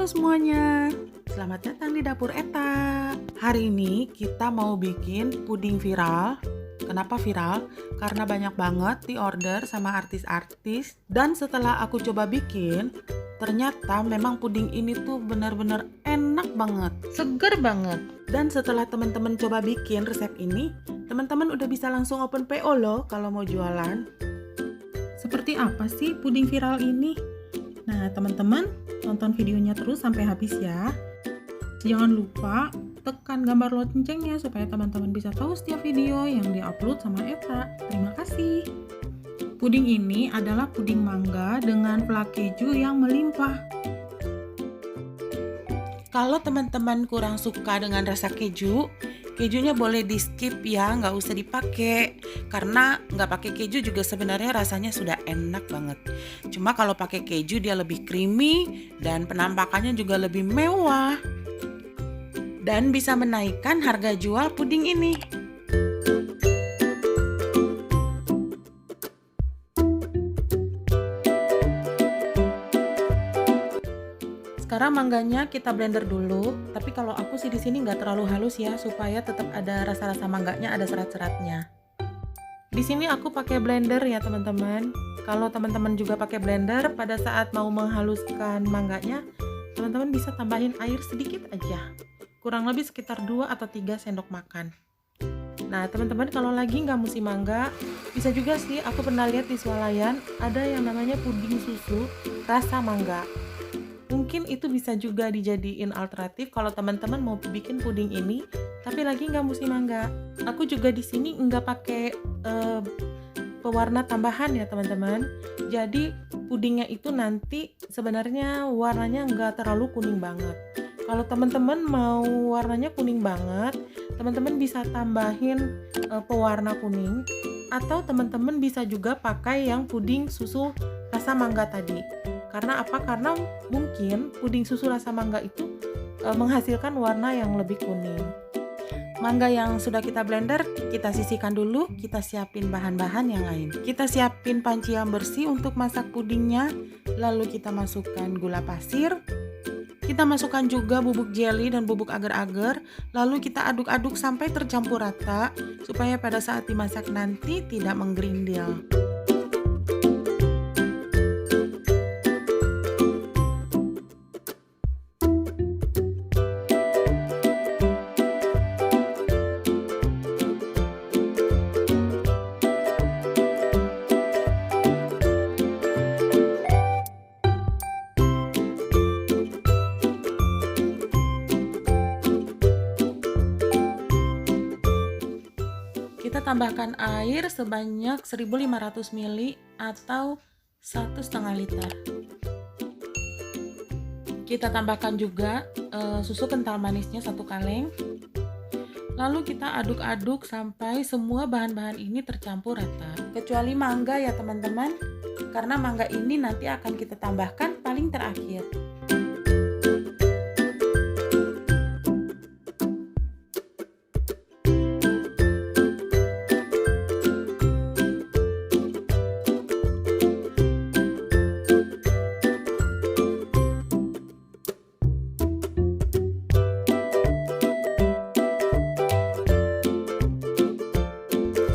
semuanya, selamat datang di Dapur Eta. Hari ini kita mau bikin puding viral. Kenapa viral? Karena banyak banget diorder sama artis-artis. Dan setelah aku coba bikin, ternyata memang puding ini tuh benar-benar enak banget, seger banget. Dan setelah teman-teman coba bikin resep ini, teman-teman udah bisa langsung open PO loh kalau mau jualan. Seperti apa sih puding viral ini? Nah, teman-teman tonton videonya terus sampai habis ya. Jangan lupa tekan gambar loncengnya supaya teman-teman bisa tahu setiap video yang diupload sama Eta. Terima kasih. Puding ini adalah puding mangga dengan flak keju yang melimpah. Kalau teman-teman kurang suka dengan rasa keju, kejunya boleh di skip ya, nggak usah dipakai. Karena nggak pakai keju juga sebenarnya rasanya sudah enak banget. Cuma kalau pakai keju dia lebih creamy dan penampakannya juga lebih mewah. Dan bisa menaikkan harga jual puding ini. Sekarang mangganya kita blender dulu, tapi kalau aku sih di sini nggak terlalu halus ya, supaya tetap ada rasa-rasa mangganya, ada serat-seratnya. Di sini aku pakai blender ya teman-teman. Kalau teman-teman juga pakai blender, pada saat mau menghaluskan mangganya, teman-teman bisa tambahin air sedikit aja, kurang lebih sekitar 2 atau 3 sendok makan. Nah teman-teman, kalau lagi nggak musim mangga, bisa juga sih, aku pernah lihat di swalayan ada yang namanya puding susu rasa mangga. Mungkin itu bisa juga dijadiin alternatif kalau teman-teman mau bikin puding ini tapi lagi nggak musim mangga. Aku juga di sini nggak pakai pewarna tambahan ya teman-teman. Jadi pudingnya itu nanti sebenarnya warnanya nggak terlalu kuning banget. Kalau teman-teman mau warnanya kuning banget, teman-teman bisa tambahin pewarna kuning, atau teman-teman bisa juga pakai yang puding susu rasa mangga tadi. Karena apa? Karena mungkin puding susu rasa mangga itu menghasilkan warna yang lebih kuning. Mangga yang sudah kita blender, kita sisihkan dulu, kita siapin bahan-bahan yang lain. Kita siapin panci yang bersih untuk masak pudingnya, lalu kita masukkan gula pasir, kita masukkan juga bubuk jelly dan bubuk agar-agar, lalu kita aduk-aduk sampai tercampur rata, supaya pada saat dimasak nanti tidak menggerindil. Kita tambahkan air sebanyak 1500 ml atau 1,5 liter. Kita tambahkan juga susu kental manisnya 1 kaleng. Lalu kita aduk-aduk sampai semua bahan-bahan ini tercampur rata. Kecuali mangga ya teman-teman, karena mangga ini nanti akan kita tambahkan paling terakhir.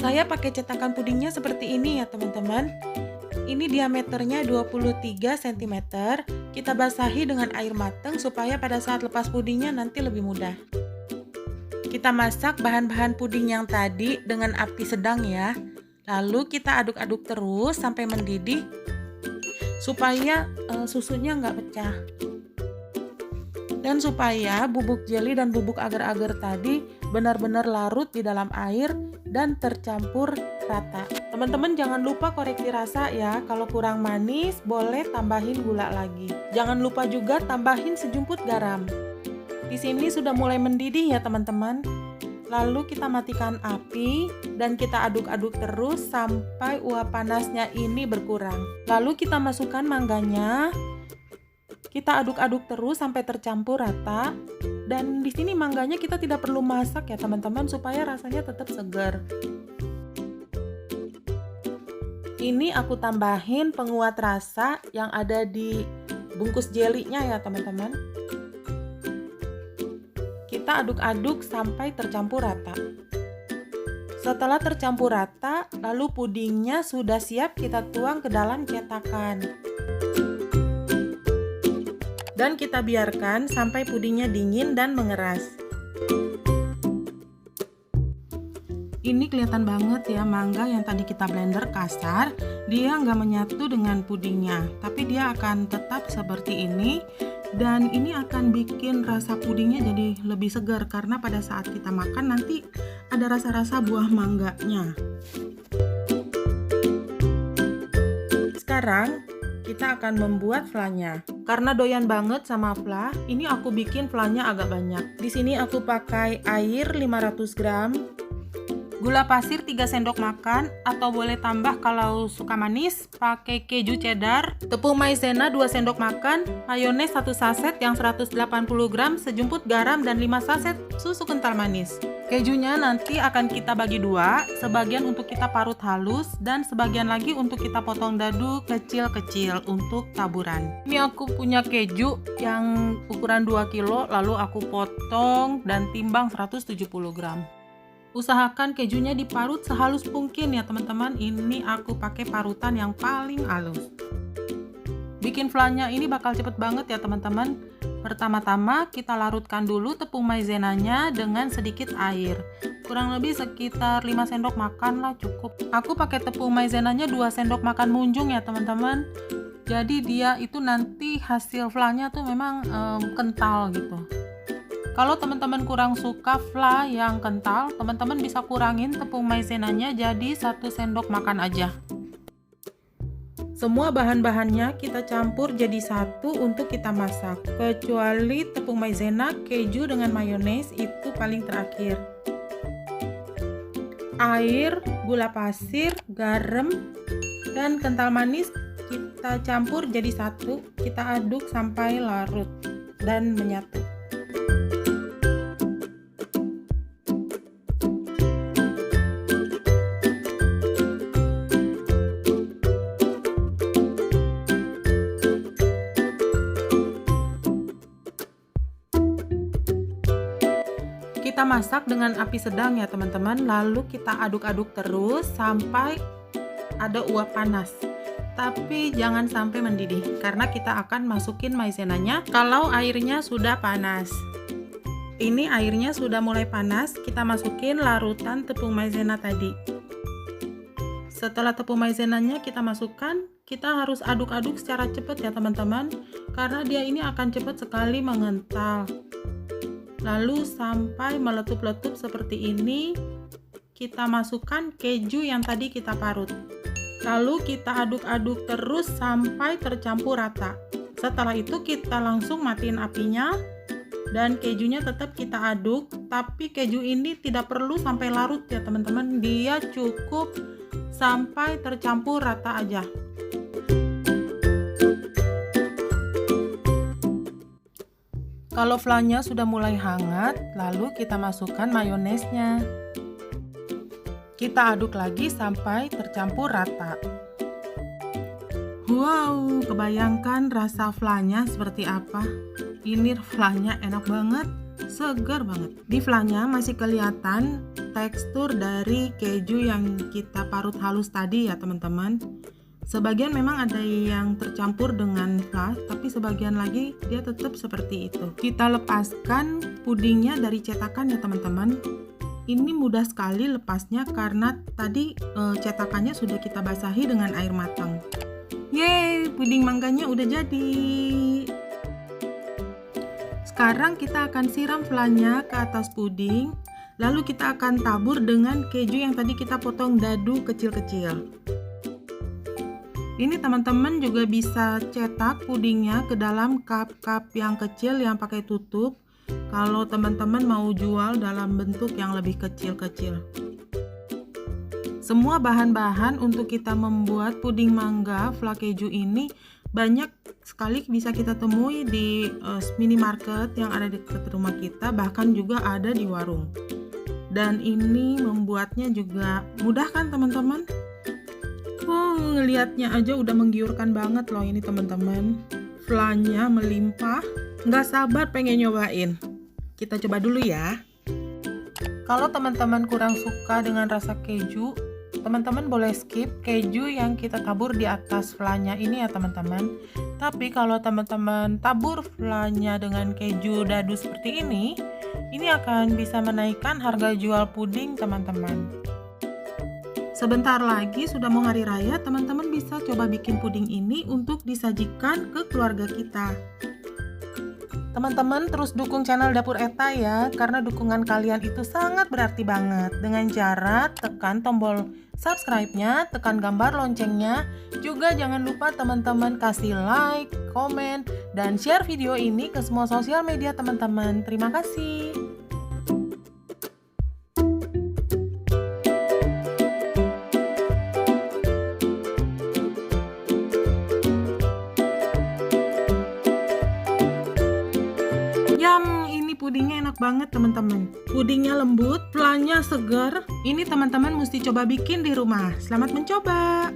Saya pakai cetakan pudingnya seperti ini ya teman-teman. Ini diameternya 23 cm. Kita basahi dengan air matang supaya pada saat lepas pudingnya nanti lebih mudah. Kita masak bahan-bahan puding yang tadi dengan api sedang ya. Lalu kita aduk-aduk terus sampai mendidih supaya susunya nggak pecah. Dan supaya bubuk jelly dan bubuk agar-agar tadi benar-benar larut di dalam air dan tercampur rata. Teman-teman jangan lupa koreksi rasa ya. Kalau kurang manis boleh tambahin gula lagi. Jangan lupa juga tambahin sejumput garam. Di sini sudah mulai mendidih ya teman-teman. Lalu kita matikan api dan kita aduk-aduk terus sampai uap panasnya ini berkurang. Lalu kita masukkan mangganya. Kita aduk-aduk terus sampai tercampur rata. Dan di sini mangganya kita tidak perlu masak ya teman-teman, supaya rasanya tetap segar. Ini aku tambahin penguat rasa yang ada di bungkus jelinya ya teman-teman. Kita aduk-aduk sampai tercampur rata. Setelah tercampur rata, lalu pudingnya sudah siap kita tuang ke dalam cetakan. Dan kita biarkan sampai pudingnya dingin dan mengeras. Ini kelihatan banget ya, mangga yang tadi kita blender kasar, dia nggak menyatu dengan pudingnya, tapi dia akan tetap seperti ini. Dan ini akan bikin rasa pudingnya jadi lebih segar, karena pada saat kita makan nanti ada rasa-rasa buah mangganya. Sekarang kita akan membuat flanya. Karena doyan banget sama fla, ini aku bikin flanya agak banyak. Di sini aku pakai air 500 gram. Gula pasir 3 sendok makan, atau boleh tambah kalau suka manis, pakai keju cheddar, tepung maizena 2 sendok makan, mayones 1 saset yang 180 gram, sejumput garam, dan 5 saset susu kental manis. Kejunya nanti akan kita bagi dua, sebagian untuk kita parut halus, dan sebagian lagi untuk kita potong dadu kecil-kecil untuk taburan. Ini aku punya keju yang ukuran 2 kilo, lalu aku potong dan timbang 170 gram. Usahakan kejunya diparut sehalus mungkin ya teman-teman. Ini aku pakai parutan yang paling halus. Bikin flanya ini bakal cepet banget ya teman-teman. Pertama-tama kita larutkan dulu tepung maizenanya dengan sedikit air. Kurang lebih sekitar 5 sendok makan lah, cukup. Aku pakai tepung maizenanya 2 sendok makan munjung ya teman-teman. Jadi dia itu nanti hasil flanya tuh memang kental gitu. Kalau teman-teman kurang suka fla yang kental, teman-teman bisa kurangin tepung maizenanya jadi 1 sendok makan aja. Semua bahan-bahannya kita campur jadi satu untuk kita masak, kecuali tepung maizena, keju dengan mayones itu paling terakhir. Air, gula pasir, garam, dan kental manis kita campur jadi satu, kita aduk sampai larut dan menyatu. Kita masak dengan api sedang ya teman-teman, lalu kita aduk-aduk terus sampai ada uap panas. Tapi jangan sampai mendidih, karena kita akan masukin maizenanya kalau airnya sudah panas. Ini airnya sudah mulai panas, kita masukin larutan tepung maizena tadi. Setelah tepung maizenanya kita masukkan, kita harus aduk-aduk secara cepat ya teman-teman, karena dia ini akan cepat sekali mengental. Lalu sampai meletup-letup seperti ini, kita masukkan keju yang tadi kita parut. Lalu kita aduk-aduk terus sampai tercampur rata. Setelah itu kita langsung matiin apinya, dan kejunya tetap kita aduk, tapi keju ini tidak perlu sampai larut ya teman-teman, dia cukup sampai tercampur rata aja. Kalau flanya sudah mulai hangat, lalu kita masukkan mayonesnya. Kita aduk lagi sampai tercampur rata. Wow, kebayangkan rasa flanya seperti apa? Ini flanya enak banget, segar banget. Di flanya masih kelihatan tekstur dari keju yang kita parut halus tadi ya teman-teman. Sebagian memang ada yang tercampur dengan fla, tapi sebagian lagi dia tetap seperti itu. Kita lepaskan pudingnya dari cetakan ya teman-teman. Ini mudah sekali lepasnya karena tadi cetakannya sudah kita basahi dengan air matang. Yeay, puding mangganya udah jadi. Sekarang kita akan siram flanya ke atas puding, lalu kita akan tabur dengan keju yang tadi kita potong dadu kecil-kecil. Ini teman-teman juga bisa cetak pudingnya ke dalam cup-cup yang kecil yang pakai tutup, kalau teman-teman mau jual dalam bentuk yang lebih kecil-kecil. Semua bahan-bahan untuk kita membuat puding mangga fla keju ini banyak sekali bisa kita temui di minimarket yang ada di dekat rumah kita, bahkan juga ada di warung. Dan ini membuatnya juga mudah kan teman-teman? Wow, ngelihatnya aja udah menggiurkan banget loh ini teman-teman. flannya melimpah. Nggak sabar pengen nyobain. Kita coba dulu ya. Kalau teman-teman kurang suka dengan rasa keju, teman-teman boleh skip keju yang kita tabur di atas flannya ini ya teman-teman. Tapi kalau teman-teman tabur flannya dengan keju dadu seperti ini akan bisa menaikkan harga jual puding teman-teman. Sebentar lagi sudah mau hari raya, teman-teman bisa coba bikin puding ini untuk disajikan ke keluarga kita. Teman-teman terus dukung channel Dapur Eta ya, karena dukungan kalian itu sangat berarti banget. Dengan cara tekan tombol subscribe-nya, tekan gambar loncengnya, juga jangan lupa teman-teman kasih like, komen, dan share video ini ke semua sosial media teman-teman. Terima kasih. Ini pudingnya enak banget teman-teman. Pudingnya lembut, flannya segar. Ini teman-teman mesti coba bikin di rumah. Selamat mencoba.